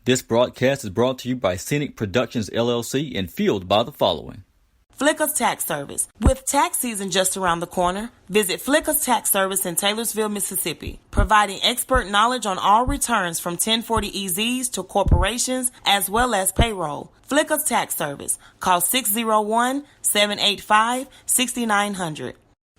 This broadcast is brought to you by Scenic Productions, LLC and fueled by the following. Flicker's Tax Service. With tax season just around the corner, visit Flicker's Tax Service in Taylorsville, Mississippi, providing expert knowledge on all returns from 1040EZs to corporations as well as payroll. Flicker's Tax Service. Call 601-785-6900.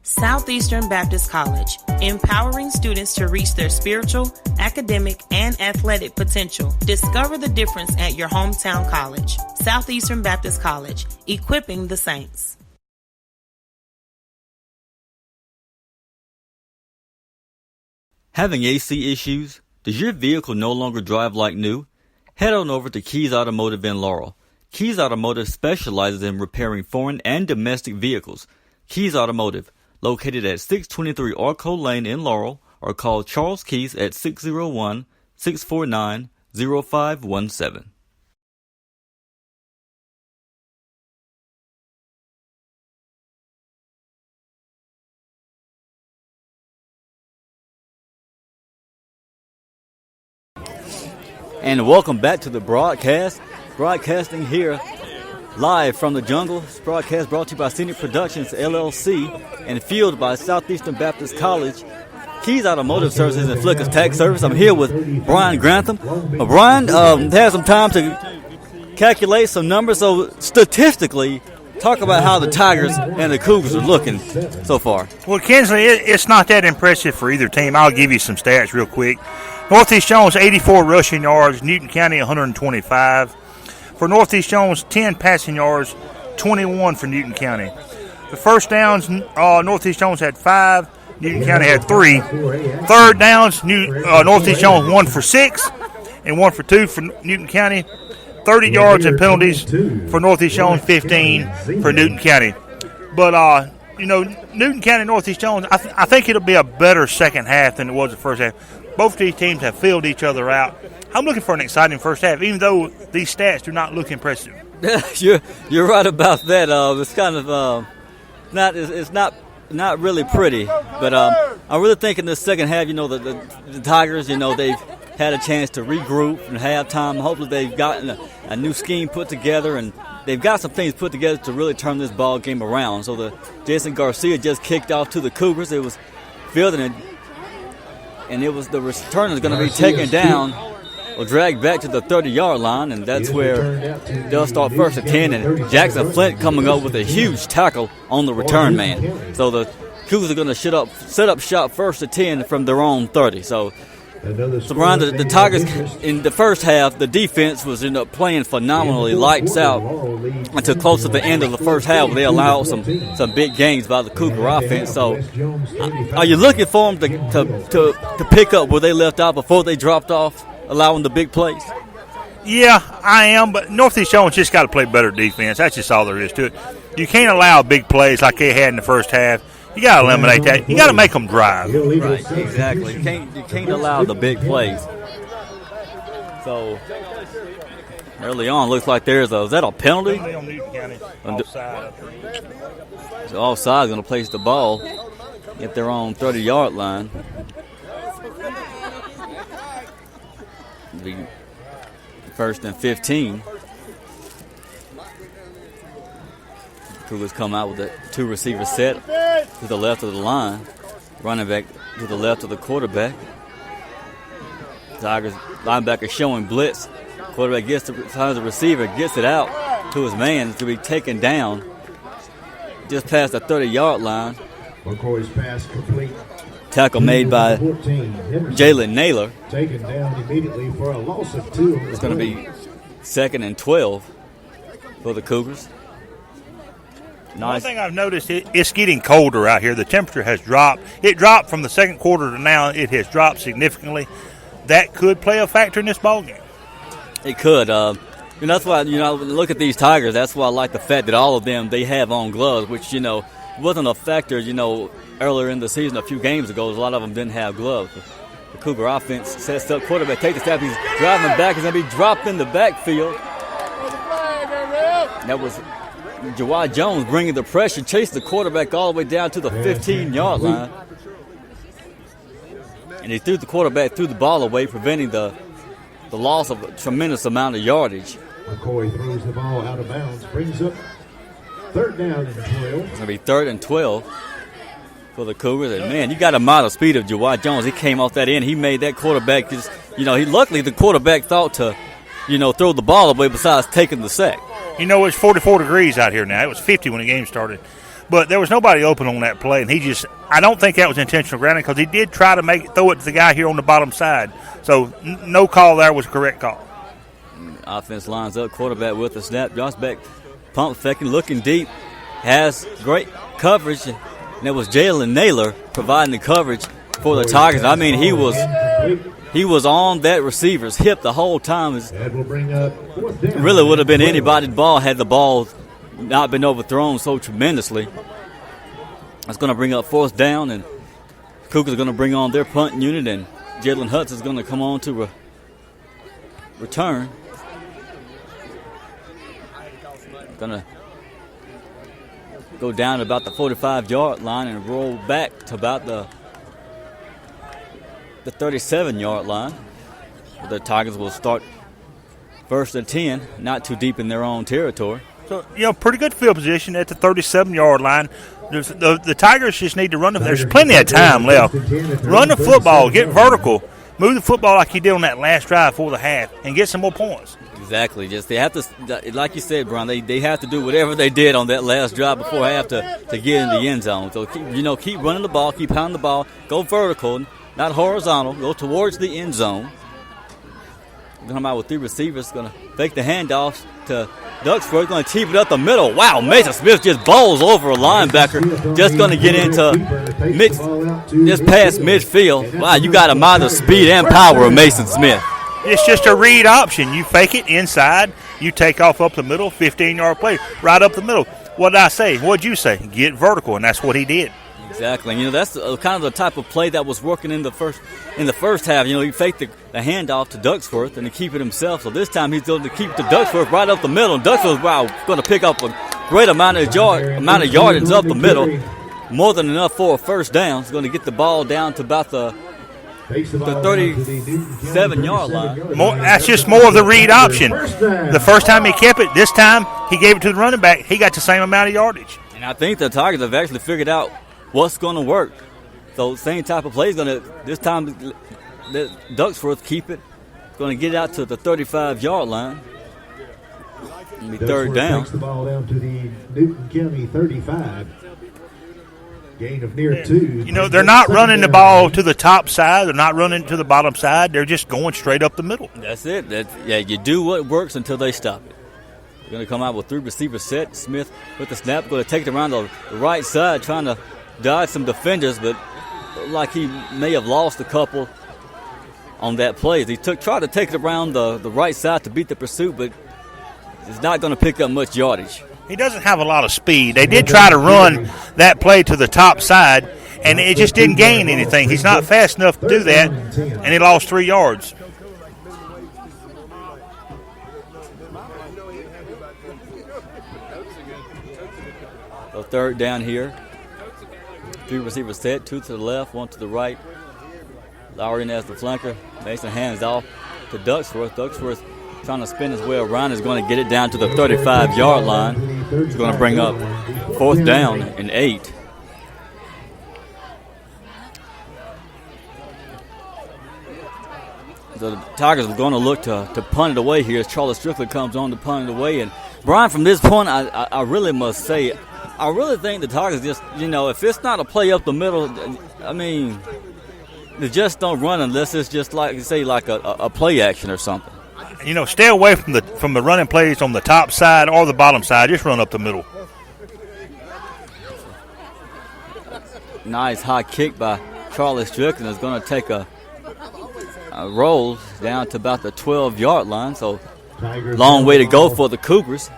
Southeastern Baptist College, empowering students to reach their spiritual, academic, and athletic potential. Discover the difference at your hometown college. Southeastern Baptist College, equipping the saints. Having AC issues? Does your vehicle no longer drive like new? Head on over to Keys Automotive in Laurel. Keys Automotive specializes in repairing foreign and domestic vehicles. Keys Automotive, located at 623 Arco Lane in Laurel, or call Charles Keys at 601-649-0517. And welcome back to the broadcast. Broadcasting here live from the jungle. This broadcast brought to you by Scenic Productions, LLC, and fueled by Southeastern Baptist College, Keys Automotive Services, and Flicker's Tax Service. I'm here with Brian Grantham. Brian had some time to calculate some numbers, so statistically, talk about how the Tigers and the Cougars are looking so far. Well, Kinsley, it's not that impressive for either team. I'll give you some stats real quick. Northeast Jones, 84 rushing yards. Newton County, 125. For Northeast Jones, 10 passing yards, 21 for Newton County. The first downs, Northeast Jones had 5, Newton County had 3. Third downs, Northeast Jones 1 for 6 and 1 for 2 for Newton County. 30 yards and penalties for Northeast Jones, 15 for Newton County. But, Newton County and Northeast Jones, I think it'll be a better second half than it was the first half. Both of these teams have filled each other out. I'm looking for an exciting first half, even though these stats do not look impressive. You're right about that. It's kind of it's not really pretty, but I really think in the second half, the Tigers, they've had a chance to regroup and halftime. Hopefully, they've gotten a new scheme put together, and they've got some things put together to really turn this ball game around. So the Jason Garcia just kicked off to the Cougars. It was fielding and it was the return is going to be taken down or dragged back to the 30-yard line, and that's where they'll start first and 10. And Jackson Flint coming up with a huge tackle on the return man. So the Cougars are going to set up shop first and 10 from their own 30. So Brian, the Tigers in the first half, the defense was playing phenomenally, lights out until close to the end of the first half, where they allowed some big gains by the Cougar offense. So, are you looking for them to pick up where they left off before they dropped off, allowing the big plays? Yeah, I am, but Northeast Jones just got to play better defense. That's just all there is to it. You can't allow big plays like they had in the first half. You got to eliminate that. You got to make them drive. Right, exactly. You can't allow the big plays. So early on, looks like is that a penalty? On Newton County, offside. So offside going to place the ball at their own 30-yard line. It'll be first and 15. Cougars come out with a two-receiver set to the left of the line. Running back to the left of the quarterback. Tigers linebacker showing blitz. Quarterback gets the receiver, gets it out to his man. It's going to be taken down just past the 30-yard line. McCoy's pass complete. Tackle made by Jalen Naylor. Taken down immediately for a loss of 2. It's going to be second and 12 for the Cougars. Nice. One thing I've noticed, it's getting colder out here. The temperature has dropped. It dropped from the second quarter to now. It has dropped significantly. That could play a factor in this ballgame. It could. That's why, look at these Tigers. That's why I like the fact that all of them, they have on gloves, which, wasn't a factor, earlier in the season a few games ago. A lot of them didn't have gloves. The Cougar offense sets up, quarterback takes the snap. He's driving back. He's going to be dropped in the backfield. That was Jawad Jones bringing the pressure, chased the quarterback all the way down to the 15-yard line. And he threw the quarterback, threw the ball away, preventing the the loss of a tremendous amount of yardage. McCoy throws the ball out of bounds, brings up 3rd down and 12. It's going to be 3rd and 12 for the Cougars. And, man, you got a model speed of Jawad Jones. He came off that end. He made that quarterback just, luckily the quarterback thought to, throw the ball away besides taking the sack. It's 44 degrees out here now. It was 50 when the game started. But there was nobody open on that play, and I don't think that was intentional grounding because he did try to throw it to the guy here on the bottom side. So no call there was a correct call. Offense lines up, quarterback with the snap, drops back, pump faking, looking deep, has great coverage, and it was Jalen Naylor providing the coverage for the Tigers. I mean, he was on that receiver's hip the whole time. That will bring up 4th down. Really would have been anybody's ball had the ball not been overthrown so tremendously. That's going to bring up 4th down, and Cougars are going to bring on their punt unit, and Jalen Hutz is going to come on to return. Going to go down to about the 45-yard line and roll back to about the 37-yard line. The Tigers will start 1st and 10, not too deep in their own territory. So, pretty good field position at the 37-yard line. The Tigers just need to run. There's plenty of time left. Run the football, get vertical, move the football like you did on that last drive for the half, and get some more points. Exactly. Just they have to, like you said, Brian. They have to do whatever they did on that last drive before half to get in the end zone. So keep running the ball, keep pounding the ball, go vertical, not horizontal. Go towards the end zone. Come out with 3 receivers, going to fake the handoffs to Duxford, going to keep it up the middle. Wow, Mason Smith just bowls over a linebacker, just going to get into just past midfield. Wow, you got a model speed and power of Mason Smith. It's just a read option. You fake it inside, you take off up the middle, 15-yard play, right up the middle. What did I say? What did you say? Get vertical, and that's what he did. Exactly. That's kind of the type of play that was working in the first half. He faked the handoff to Duxworth and to keep it himself. So this time he's going to keep the Duxworth right up the middle. And Duxworth, going to pick up a great amount of yardage up the middle, more than enough for a 1st down. He's going to get the ball down to about the 37-yard line. That's just more of the read option. The first time he kept it, this time he gave it to the running back. He got the same amount of yardage. And I think the Tigers have actually figured out what's going to work. So same type of play is going to, this time, Duxworth keep it. Going to get it out to the 35-yard line. It'll be 3rd down. Takes the ball down to the Newton County 35. Gain of near 2. They're not running the ball to the top side. They're not running to the bottom side. They're just going straight up the middle. That's it. You do what works until they stop it. They're going to come out with 3 receivers set. Smith with the snap, going to take it around the right side, trying to dodge some defenders, but like he may have lost a couple on that play. He tried to take it around the right side to beat the pursuit, but it's not going to pick up much yardage. He doesn't have a lot of speed. They did try to run that play to the top side, and it just didn't gain anything. He's not fast enough to do that, and he lost 3 yards. So 3rd down here. 3 receivers set, 2 to the left, 1 to the right. Lowry as the flanker. Mason hands off to Duxworth. Duxworth trying to spin his way around is going to get it down to the 35-yard line. He's going to bring up 4th down and 8. So the Tigers are going to look to punt it away here as Charlie Strickland comes on to punt it away. And Brian, from this point, I really must say, I really think the Tigers just, if it's not a play up the middle, I mean, they just don't run unless it's just like a play action or something. Stay away from the running plays on the top side or the bottom side. Just run up the middle. Nice high kick by Charlie Strickland is going to take a roll down to about the 12-yard line. So long way to go for the Cougars.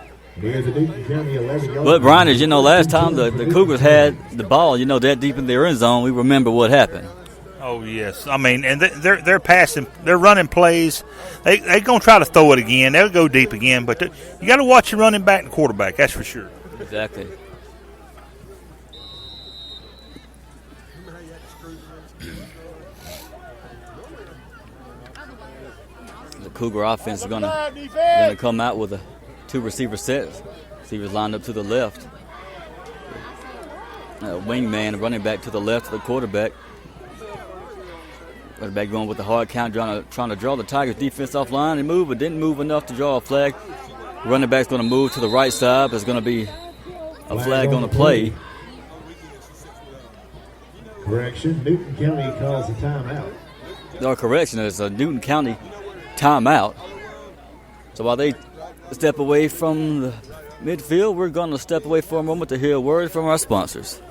But Brian, as last time the Cougars had the ball, that deep in their end zone, we remember what happened. Oh yes, I mean, and they're passing, they're running plays. They're gonna try to throw it again. They'll go deep again, but you got to watch your running back and quarterback. That's for sure. Exactly. The Cougar offense is gonna come out with a 2 receiver set. Receivers lined up to the left. Wingman running back to the left of the quarterback. Running back going with the hard count, trying to draw the Tigers defense off line. They moved, but didn't move enough to draw a flag. Running back's going to move to the right side. There's going to be a flag on the play. Correction, Newton County calls a timeout. No, correction, it's a Newton County timeout. So while they step away from the midfield, we're going to step away for a moment to hear a word from our sponsors.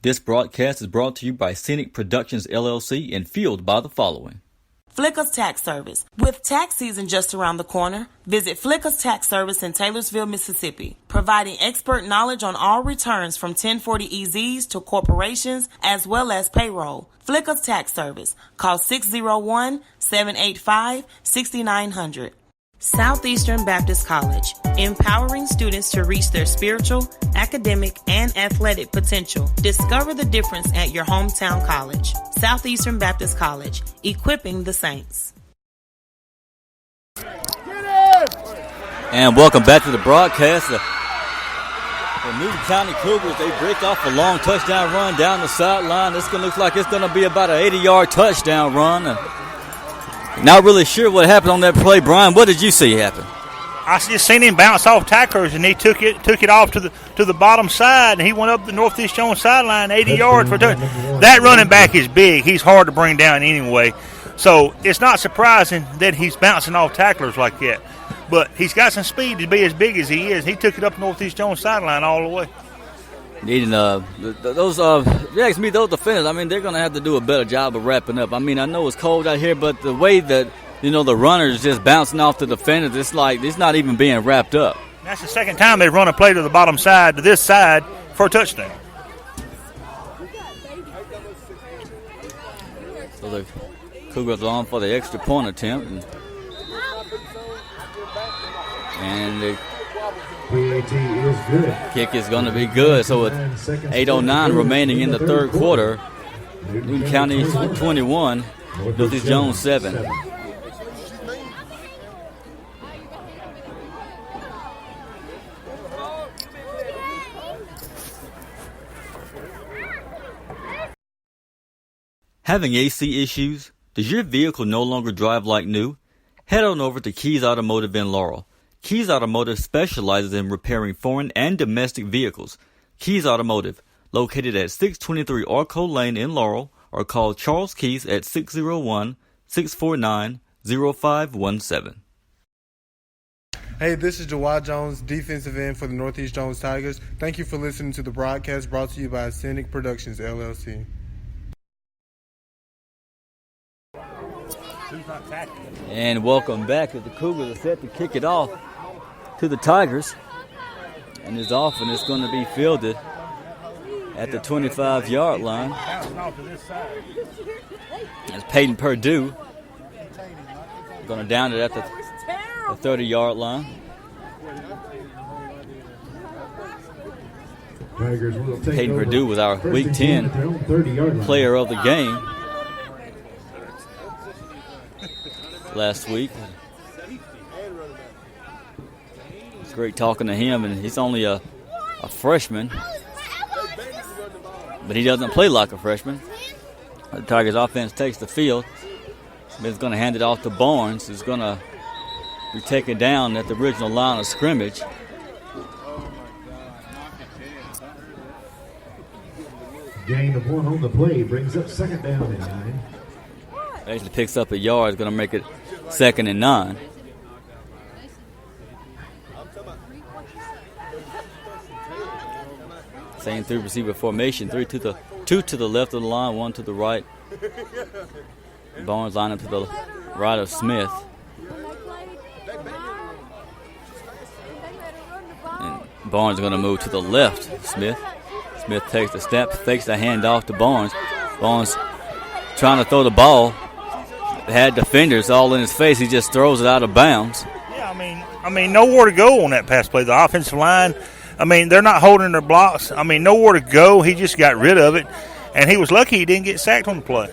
This broadcast is brought to you by Scenic Productions, LLC, and fueled by the following. Flicker's Tax Service. With tax season just around the corner, visit Flicker's Tax Service in Taylorsville, Mississippi, providing expert knowledge on all returns from 1040 EZs to corporations as well as payroll. Flicker's Tax Service. Call 601-785-6900. Southeastern Baptist College, empowering students to reach their spiritual, academic, and athletic potential. Discover the difference at your hometown college. Southeastern Baptist College, equipping the saints. And welcome back to the broadcast. The Newton County Cougars, they break off a long touchdown run down the sideline. This looks like it's going to be about an 80-yard touchdown run. Not really sure what happened on that play. Brian, what did you see happen? I just seen him bounce off tacklers, and he took it off to the bottom side, and he went up the Northeast Jones sideline 80 yards for a touchdown. That running back is big. He's hard to bring down anyway. So it's not surprising that he's bouncing off tacklers like that. But he's got some speed to be as big as he is. He took it up Northeast Jones sideline all the way. Needing those defenders, I mean, they're going to have to do a better job of wrapping up. I mean, I know it's cold out here, but the way that, the runners just bouncing off the defenders, it's like it's not even being wrapped up. That's the second time they've run a play to the bottom side, to this side, for a touchdown. So the Cougars are on for the extra point attempt. And the PAT is good. Kick is going to be good. So with 8:09 remaining in the third quarter, Newton County 21, Northeast Jones 7. Having AC issues? Does your vehicle no longer drive like new? Head on over to Keys Automotive in Laurel. Keys Automotive specializes in repairing foreign and domestic vehicles. Keys Automotive, located at 623 Arco Lane in Laurel, or call Charles Keys at 601-649-0517. Hey, this is Jawad Jones, defensive end for the Northeast Jones Tigers. Thank you for listening to the broadcast brought to you by Scenic Productions, LLC. And welcome back as the Cougars are set to kick it off to the Tigers. And it's off, and it's going to be fielded at the 25-yard line. It's Peyton Purdue going to down it at the 30-yard line. Peyton Purdue was our Week 10 player of the game last week. It's great talking to him, and he's only a freshman, but he doesn't play like a freshman. The Tigers offense takes the field. Smith's going to hand it off to Barnes, who's going to be taken down at the original line of scrimmage. Gain of 1 on the play brings up second down and 9. Actually picks up a yard, is going to make it 2nd and 9. Same 3 receiver formation, 2 to the left of the line, 1 to the right. Barnes line up to the right of Smith. And Barnes is going to move to the left. Smith takes the step, fakes the handoff to Barnes. Barnes trying to throw the ball. Had defenders all in his face. He just throws it out of bounds. Yeah, I mean, nowhere to go on that pass play. The offensive line, they're not holding their blocks. Nowhere to go. He just got rid of it, and he was lucky he didn't get sacked on the play.